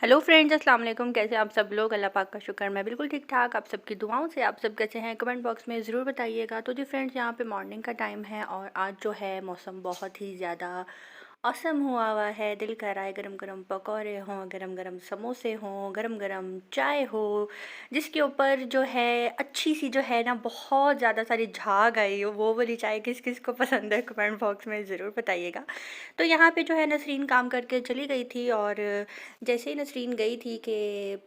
Hello friends, अस्सलाम वालेकुम। कैसे आप सब लोग? अल्लाह पाक का शुक्र, मैं बिल्कुल ठीक ठाक। आप सबकी दुआओं से आप सब कैसे हैं कमेंट बॉक्स में ज़रूर बताइएगा। तो जी फ्रेंड्स, यहाँ पे मॉर्निंग का टाइम है और आज जो है मौसम बहुत ही ज़्यादा औसम हुआ है। दिल कर रहा है गरम गरम पकौड़े हों, गरम गरम समोसे हों, गरम गरम चाय हो, जिसके ऊपर जो है अच्छी सी जो है ना बहुत ज़्यादा सारी झाग आई हो। वो वाली चाय किस किस को पसंद है कमेंट बॉक्स में ज़रूर बताइएगा। तो यहाँ पे जो है नसरीन काम करके चली गई थी और जैसे ही नसरीन गई थी कि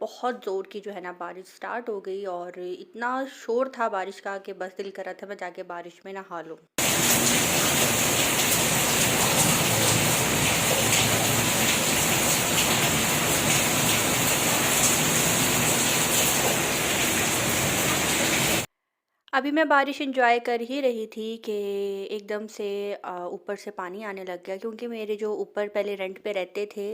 बहुत ज़ोर की जो है ना बारिश स्टार्ट हो गई और इतना शोर था बारिश का कि बस दिल कर रहा था मैं जाके बारिश में नहा लूँ। अभी मैं बारिश एंजॉय कर ही रही थी कि एकदम से ऊपर से पानी आने लग गया, क्योंकि मेरे जो ऊपर पहले रेंट पे रहते थे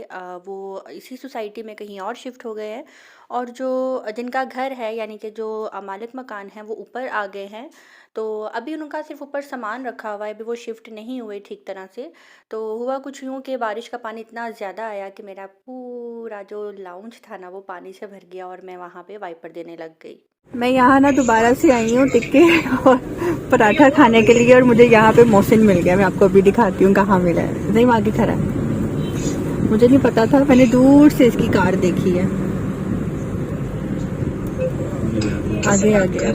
वो इसी सोसाइटी में कहीं और शिफ्ट हो गए हैं और जो जिनका घर है यानी कि जो मालिक मकान है वो ऊपर आ गए हैं। तो अभी उनका सिर्फ ऊपर सामान रखा हुआ है, अभी वो शिफ्ट नहीं हुए ठीक तरह से। तो हुआ कुछ यूँ कि बारिश का पानी इतना ज़्यादा आया कि मेरा पूरा जो लाउंज था ना वो पानी से भर गया और मैं वहाँ पे वाइपर देने लग गई। मैं यहाँ ना दोबारा से आई हूँ टिक्के और पराठा खाने के लिए और मुझे यहाँ पे मोहसिन मिल गया। मैं आपको अभी दिखाती हूँ कहाँ मिला है। नहीं, आगे खड़ा है, मुझे नहीं पता था, मैंने दूर से इसकी कार देखी है। आगे आ गया,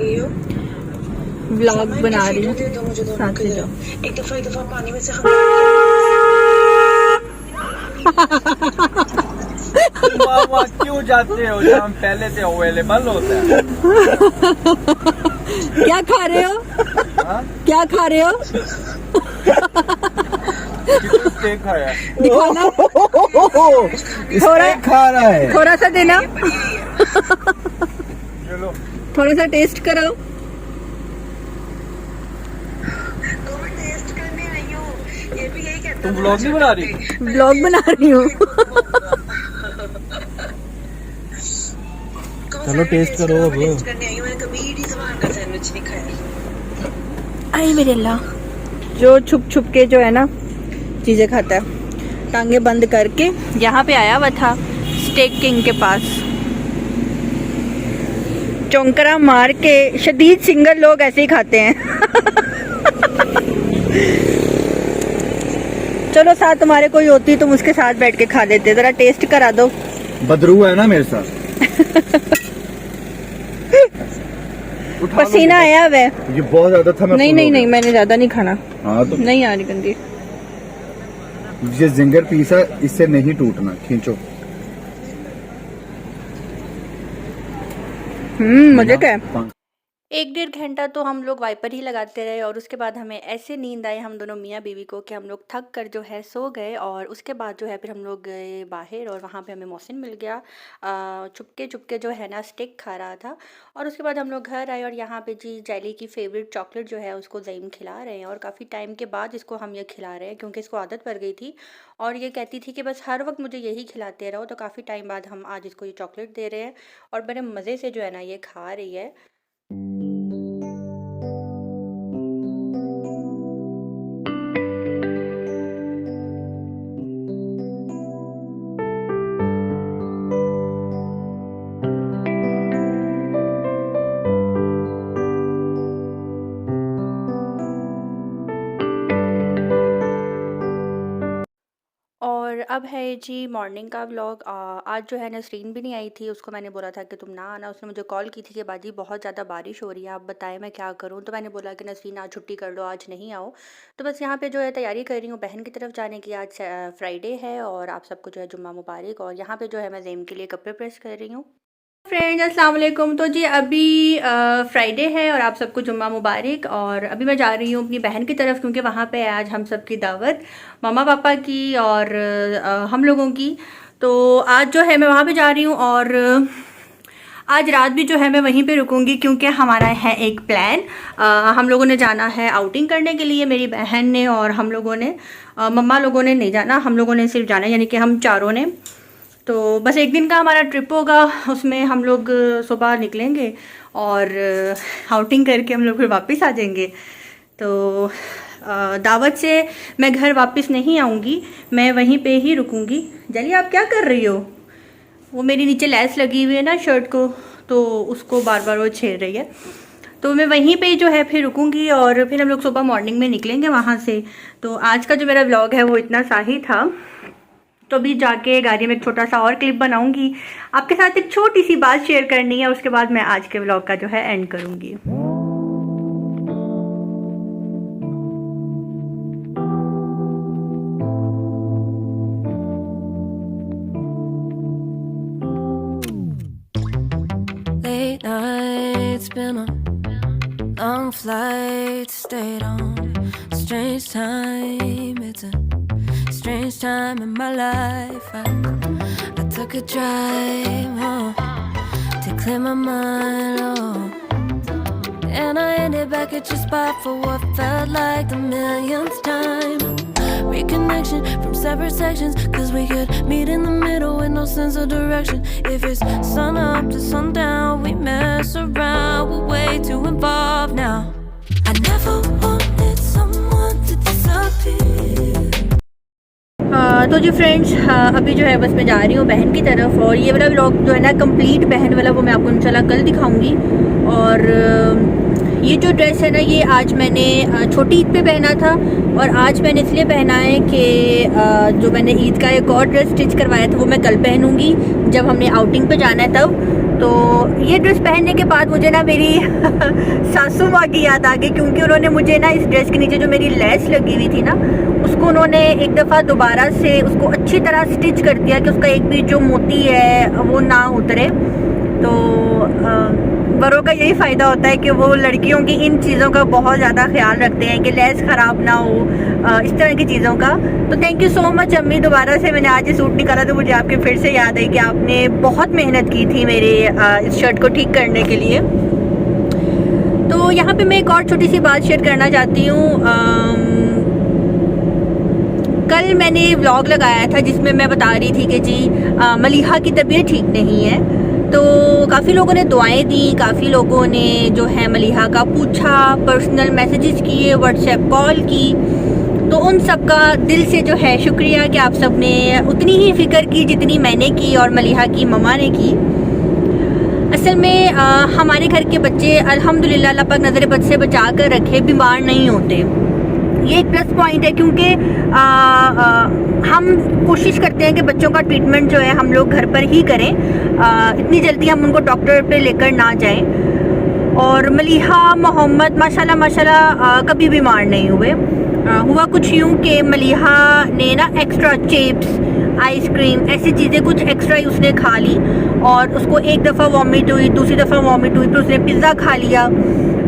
व्लॉग बना रही हूँ, साथ ले जाओ। एक दफा पानी में से क्यों जाते हो जहाँ पहले से अवेलेबल होता है? क्या खा रहे हो? क्या खा रहे हो? स्टेक खाया? दिखाना, थोड़ा खा रहा है, थोड़ा सा देना, चलो थोड़ा सा टेस्ट कराओ। तुम व्लॉग नहीं बना रही? ब्लॉग बना रही हूँ। चलो टेस्ट करो अब। आई मेरे अल्लाह, जो छुप छुप के जो है ना चीज़ें खाता है, टांगे बंद करके यहाँ पे आया हुआ था स्टेक किंग के पास। चौंकरा मार के शदीद सिंगल लोग ऐसे ही खाते हैं। चलो साथ तुम्हारे कोई होती तुम उसके साथ बैठ के खा लेते, जरा टेस्ट करा दो। बदरू है ना मेरे साथ। पसीना आया हुआ है, ये बहुत ज्यादा था। मैं नहीं नहीं नहीं, मैंने ज्यादा नहीं खाना। हाँ तो नहीं आ रही गंदी। ये जिंगर पीस है, इससे नहीं टूटना, खींचो। मजे का है। 1-1.5 घंटा तो हम लोग वाइपर ही लगाते रहे और उसके बाद हमें ऐसे नींद आई हम दोनों मियाँ बीवी को कि हम लोग थक कर जो है सो गए। और उसके बाद जो है फिर हम लोग गए बाहर और वहाँ पे हमें मोहसिन मिल गया, चुपके चुपके जो है ना स्टिक खा रहा था। और उसके बाद हम लोग घर आए और यहाँ पे जी जैली की फेवरेट चॉकलेट जो है उसको ज़ईम खिला रहे हैं और काफ़ी टाइम के बाद इसको हम ये खिला रहे हैं क्योंकि इसको आदत पड़ गई थी और ये कहती थी कि बस हर वक्त मुझे यही खिलाते रहो। तो काफ़ी टाइम बाद हम आज इसको ये चॉकलेट दे रहे हैं और बड़े मज़े से जो है ना ये खा रही है। और अब है जी मॉर्निंग का व्लॉग। आज जो है नसरीन भी नहीं आई थी, उसको मैंने बोला था कि तुम ना आना। उसने मुझे कॉल की थी कि बाजी बहुत ज़्यादा बारिश हो रही है, आप बताएं मैं क्या करूं। तो मैंने बोला कि नसरीन आज छुट्टी कर लो, आज नहीं आओ। तो बस यहाँ पे जो है तैयारी कर रही हूँ बहन की तरफ जाने की। आज फ्राइडे है और आप सबको जो है जुम्मा मुबारक। और यहाँ पर जो है मैं ज़ेम के लिए कपड़े प्रेस कर रही हूँ। फ्रेंड्स अस्सलाम वालेकुम। तो जी अभी फ्राइडे है और आप सबको जुम्मा मुबारक। और अभी मैं जा रही हूँ अपनी बहन की तरफ क्योंकि वहाँ पे आज हम सब की दावत, मम्मा पापा की और हम लोगों की। तो आज जो है मैं वहाँ पे जा रही हूँ और आज रात भी जो है मैं वहीं पे रुकूंगी क्योंकि हमारा है एक प्लान। हम लोगों ने जाना है आउटिंग करने के लिए, मेरी बहन ने और हम लोगों ने। मम्मा लोगों ने नहीं जाना, हम लोगों ने सिर्फ जाना है, यानी कि हम चारों ने। तो बस एक दिन का हमारा ट्रिप होगा, उसमें हम लोग सुबह निकलेंगे और आउटिंग करके हम लोग फिर वापस आ जाएंगे। तो दावत से मैं घर वापस नहीं आऊँगी, मैं वहीं पे ही रुकूँगी। जली आप क्या कर रही हो? वो मेरी नीचे लेस लगी हुई है ना शर्ट को, तो उसको बार बार वो छेड़ रही है। तो मैं वहीं पे जो है फिर रुकूंगी और फिर हम लोग सुबह मॉर्निंग में निकलेंगे वहाँ से। तो आज का जो मेरा व्लॉग है वो इतना सा ही था। तो अभी जाके गाड़ी में एक छोटा सा और क्लिप बनाऊंगी, आपके साथ एक छोटी सी बात शेयर करनी है, उसके बाद मैं आज के व्लॉग का जो है एंड करूंगी। Late nights, been on long flights, stayed on strange time. It's a strange time in my life. I took a drive home to clear my mind, and I ended back at your spot for what felt like the millionth time. Reconnection from separate sections, cause we could meet in the middle with no sense of direction. If it's sun up to sundown, we mess around, we're way too involved now. I never wanted someone to disappear. तो जी friends, अभी जो है बस मैं जा रही हूँ बहन की तरफ, और ये वाला व्लॉग जो है ना कंप्लीट बहन वाला वो मैं आपको इंशाल्लाह कल दिखाऊंगी। और ये जो ड्रेस है ना, ये आज मैंने छोटी ईद पे पहना था, और आज मैंने इसलिए पहना है कि जो मैंने ईद का एक और ड्रेस स्टिच करवाया था वो मैं कल पहनूंगी जब हमने आउटिंग पे जाना है तब। तो ये ड्रेस पहनने के बाद मुझे ना मेरी सासू माँ की याद आ गई, क्योंकि उन्होंने मुझे ना इस ड्रेस के नीचे जो मेरी लेस लगी हुई थी ना, उसको उन्होंने एक दफ़ा दोबारा से उसको अच्छी तरह स्टिच कर दिया कि उसका एक भी जो मोती है वो ना उतरे। तो बड़ों का यही फ़ायदा होता है कि वो लड़कियों की इन चीज़ों का बहुत ज़्यादा ख्याल रखते हैं कि लेस ख़राब ना हो, इस तरह की चीज़ों का। तो थैंक यू सो मच अम्मी, दोबारा से मैंने आज ये सूट निकाला तो मुझे आपके फिर से याद है कि आपने बहुत मेहनत की थी मेरे इस शर्ट को ठीक करने के लिए। तो यहाँ पे मैं एक और छोटी सी बात शेयर करना चाहती हूँ। कल मैंने व्लॉग लगाया था जिसमें मैं बता रही थी कि जी मलिहा की तबीयत ठीक नहीं है। तो काफ़ी लोगों ने दुआएं दी, काफ़ी लोगों ने जो है मलिहा का पूछा, पर्सनल मैसेजेस किए, व्हाट्सएप कॉल की। तो उन सब का दिल से जो है शुक्रिया कि आप सब ने उतनी ही फ़िक्र की जितनी मैंने की और मलिहा की मम्मा ने की। असल में हमारे घर के बच्चे अल्हम्दुलिल्लाह अल्लाह पाक नज़र बद से बचा कर रखे, बीमार नहीं होते। ये एक प्लस पॉइंट है, क्योंकि हम कोशिश करते हैं कि बच्चों का ट्रीटमेंट जो है हम लोग घर पर ही करें, इतनी जल्दी हम उनको डॉक्टर पे लेकर ना जाएं। और मलिहा मोहम्मद माशाल्लाह कभी बीमार नहीं हुए। हुआ कुछ यूँ कि मलिहा ने ना एक्स्ट्रा चिप्स, आइसक्रीम, ऐसी चीज़ें कुछ एक्स्ट्रा ही उसने खा ली, और उसको एक दफ़ा वॉमिट हुई, दूसरी दफ़ा वॉमिट हुई, फिर उसने पिज़्ज़ा खा लिया।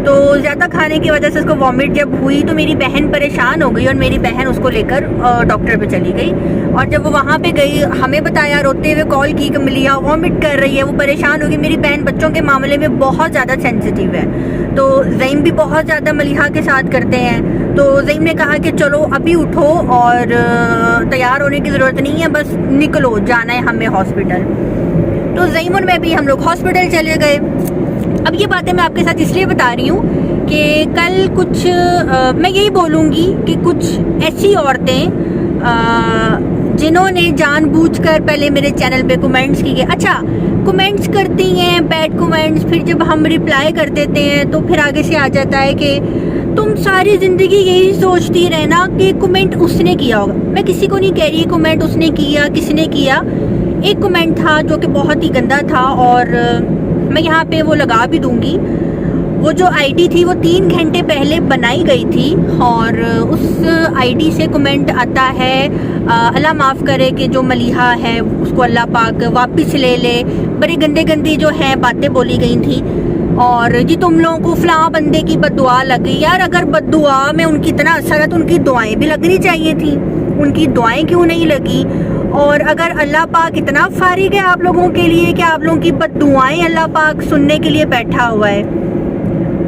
तो ज़्यादा खाने की वजह से उसको वॉमिट जब हुई तो मेरी बहन परेशान हो गई, और मेरी बहन उसको लेकर डॉक्टर पे चली गई। और जब वो वहाँ पे गई, हमें बताया, रोते हुए कॉल की कि मलिहा वॉमिट कर रही है, वो परेशान हो गई। मेरी बहन बच्चों के मामले में बहुत ज़्यादा सेंसिटिव है, तो ज़ईम भी बहुत ज़्यादा मलिहा के साथ करते हैं। तो ज़ईम ने कहा कि चलो अभी उठो और तैयार होने की ज़रूरत नहीं है, बस निकलो, जाना है हमें हॉस्पिटल। तो ज़ईम और मैं भी हम लोग हॉस्पिटल चले गए। अब ये बातें मैं आपके साथ इसलिए बता रही हूँ कि कल कुछ मैं यही बोलूँगी कि कुछ ऐसी औरतें जिन्होंने जानबूझकर पहले मेरे चैनल पे कमेंट्स किए, अच्छा कमेंट्स करती हैं बैड कमेंट्स, फिर जब हम रिप्लाई कर देते हैं तो फिर आगे से आ जाता है कि तुम सारी ज़िंदगी यही सोचती रहना कि कमेंट उसने किया होगा। मैं किसी को नहीं कह रही कमेंट उसने किया, किसने किया। एक कमेंट था जो कि बहुत ही गंदा था, और मैं यहाँ पे वो लगा भी दूंगी। वो जो आईडी थी वो 3 घंटे पहले बनाई गई थी, और उस आईडी से कमेंट आता है अल्लाह माफ़ करे कि जो मलिहा है उसको अल्लाह पाक वापस ले ले। बड़ी गंदे गंदी जो है बातें बोली गई थी, और जी तुम लोगों को फ़लाँ बंदे की बद्दुआ लग गई। यार अगर बद्दुआ में उनकी इतना असर है तो उनकी दुआएं भी लगनी चाहिए थी, उनकी दुआएं क्यों नहीं लगी? और अगर अल्लाह पाक इतना फारिग है आप लोगों के लिए कि आप लोगों की बद्दुआएं अल्लाह पाक सुनने के लिए बैठा हुआ है,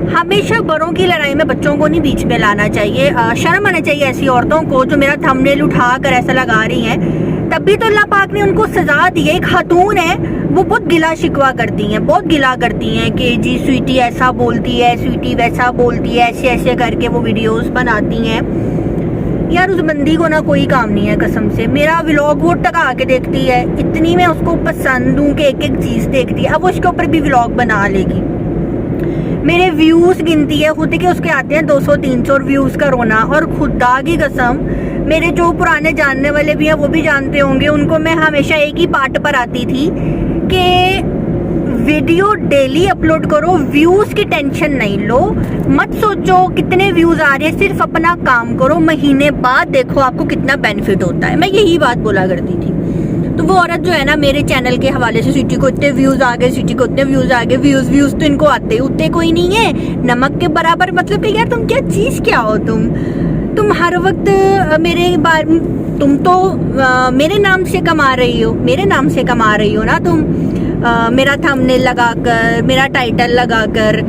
हमेशा बड़ों की लड़ाई में बच्चों को नहीं बीच में लाना चाहिए। शर्म आना चाहिए ऐसी औरतों को जो मेरा थंबनेल उठा कर ऐसा लगा रही हैं। तब भी तो अल्लाह पाक ने उनको सजा दी है। एक खातून है, वो बहुत गिला शिकवा करती हैं, बहुत गिला करती हैं कि जी स्वीटी ऐसा बोलती है, स्वीटी वैसा बोलती है, ऐसे ऐसे करके वो वीडियोस बनाती हैं। यार उस बंदी को ना कोई काम नहीं है कसम से। मेरा व्लॉग वो टका के देखती है, इतनी मैं उसको पसंद हूँ कि एक एक चीज़ देखती है। अब वो उसके ऊपर भी व्लॉग बना लेगी। मेरे व्यूज़ गिनती है खुद के, उसके आते हैं 200-300 व्यूज़ का रोना। और खुदा की कसम मेरे जो पुराने जानने वाले भी हैं वो भी जानते होंगे, उनको मैं हमेशा एक ही पार्ट पर आती थी कि वीडियो डेली अपलोड करो, व्यूज़ की टेंशन नहीं लो, मत सोचो कितने व्यूज़ आ रहे हैं, सिर्फ अपना काम करो, महीने बाद देखो आपको कितना बेनिफिट होता है। मैं यही बात बोला करती थी। तो वो औरत जो है ना मेरे चैनल के हवाले से स्वीटी को इतने व्यूज़ आ गए, स्वीटी को इतने व्यूज़ आ गए, व्यूज़ तो इनको आते उतने कोई नहीं है, नमक के बराबर। मतलब कि यार तुम क्या चीज़ क्या हो, तुम हर वक्त मेरे बार, तुम तो मेरे नाम से कमा रही हो, मेरे नाम से कमा रही हो ना तुम, मेरा थंबनेल लगाकर, मेरा टाइटल लगाकर।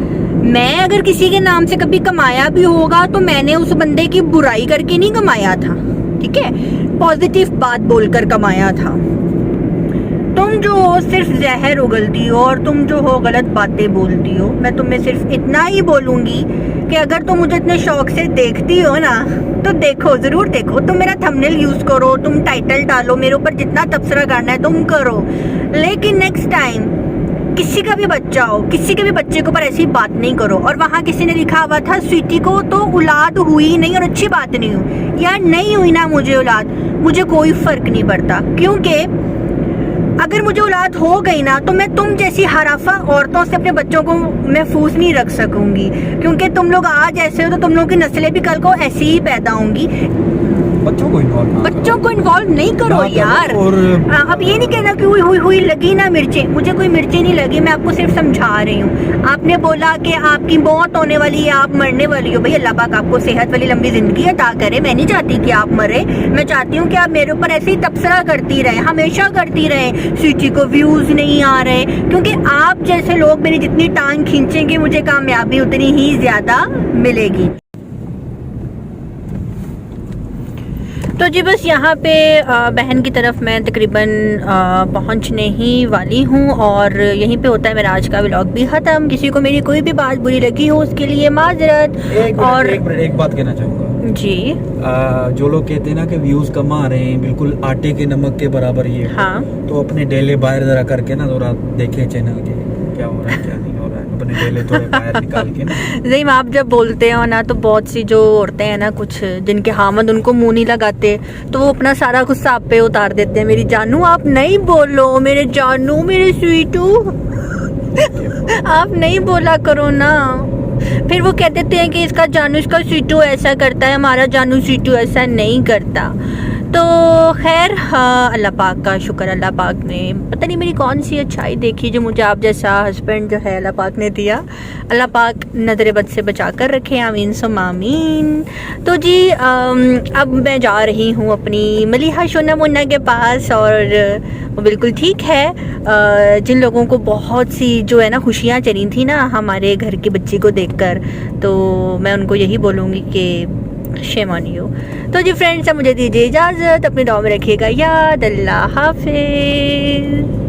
मैं अगर किसी के नाम से कभी कमाया भी होगा तो मैंने उस बंदे की बुराई करके नहीं कमाया था, ठीक है, पॉजिटिव बात बोलकर कमाया था। तुम जो हो सिर्फ जहर उगलती हो और तुम जो हो गलत बातें बोलती हो। मैं तुम्हें सिर्फ इतना ही बोलूँगी कि अगर तुम मुझे इतने शौक से देखती हो ना तो देखो, ज़रूर देखो, तुम मेरा थंबनेल यूज़ करो, तुम टाइटल डालो, मेरे ऊपर जितना तबसरा करना है तुम करो, लेकिन नेक्स्ट टाइम किसी का भी बच्चा हो, किसी के भी बच्चे के ऊपर ऐसी बात नहीं करो। और वहाँ किसी ने लिखा हुआ था स्वीटी को तो औलाद हुई नहीं, और अच्छी बात नहीं हुई। यार नहीं हुई ना मुझे औलाद, मुझे कोई फ़र्क नहीं पड़ता, क्योंकि अगर मुझे औलाद हो गई ना तो मैं तुम जैसी हराफा औरतों से अपने बच्चों को महफूज नहीं रख सकूंगी, क्योंकि तुम लोग आज ऐसे हो तो तुम लोगों की नस्लें भी कल को ऐसी ही पैदा होंगी। बच्चों को इन्वॉल्व नहीं करो यार। और अब ये नहीं कहना कि हुई लगी ना मिर्चें, मुझे कोई मिर्चें नहीं लगी, मैं आपको सिर्फ समझा रही हूँ। आपने बोला कि आपकी मौत होने वाली है, आप मरने वाली हो, भाई अल्लाह पाक आपको सेहत वाली लंबी जिंदगी अता करे। मैं नहीं चाहती कि आप मरे, मैं चाहती हूँ कि आप मेरे ऊपर ऐसे ही तबसरा करती रहे, हमेशा करती रहे। स्वीटी को व्यूज नहीं आ रहे, क्योंकि आप जैसे लोग मेरी जितनी टांग खींचेंगे मुझे कामयाबी उतनी ही ज्यादा मिलेगी। तो जी बस यहाँ पे बहन की तरफ मैं तकरीबन पहुँचने ही वाली हूँ, और यहीं पे होता है मेरा आज का व्लॉग भी ख़त्म। किसी को मेरी कोई भी बात बुरी लगी हो उसके लिए माजरत। और एक बात कहना चाहूँगा जी, जो लोग कहते हैं ना कि व्यूज़ कम आ रहे हैं, बिल्कुल आटे के नमक के बराबर ये, हाँ, तो अपने डेले बाहर जरा करके ना थोड़ा देखे चैनल के क्या हो रहा है क्या नहीं हो रहा है, अपने डेले थोड़े बाहर निकाल के ना। नहीं, आप जब बोलते हो ना तो बहुत सी जो औरतें हैं ना, कुछ जिनके हामद उनको मुंह नहीं लगाते, तो वो अपना सारा गुस्सा आप पे उतार देते हैं। मेरी जानू आप नहीं बोलो, मेरे जानू, मेरे स्वीटू आप नहीं बोला करो ना। फिर वो कह देते हैं कि इसका जानू, इसका स्वीटू ऐसा करता है, हमारा जानू स्वीटू ऐसा नहीं करता। तो खैर अल्लाह पाक का शुक्र, अल्लाह पाक ने पता नहीं मेरी कौन सी अच्छाई देखी जो मुझे आप जैसा हस्बैंड जो है अल्लाह पाक ने दिया। अल्लाह पाक नज़र बद से बचा कर रखे, आमीन सुम आमीन। तो जी अब मैं जा रही हूँ अपनी मलिहा शोना मुन्ना के पास, और वो बिल्कुल ठीक है। जिन लोगों को बहुत सी जो है ना खुशियाँ चली थी ना हमारे घर के बच्चे को देखकर, तो मैं उनको यही बोलूँगी कि शेम ऑन यू। तो जी फ्रेंड्स, अब मुझे दीजिए इजाज़त, अपने दुआ में रखिएगा याद। अल्लाह हाफिज़।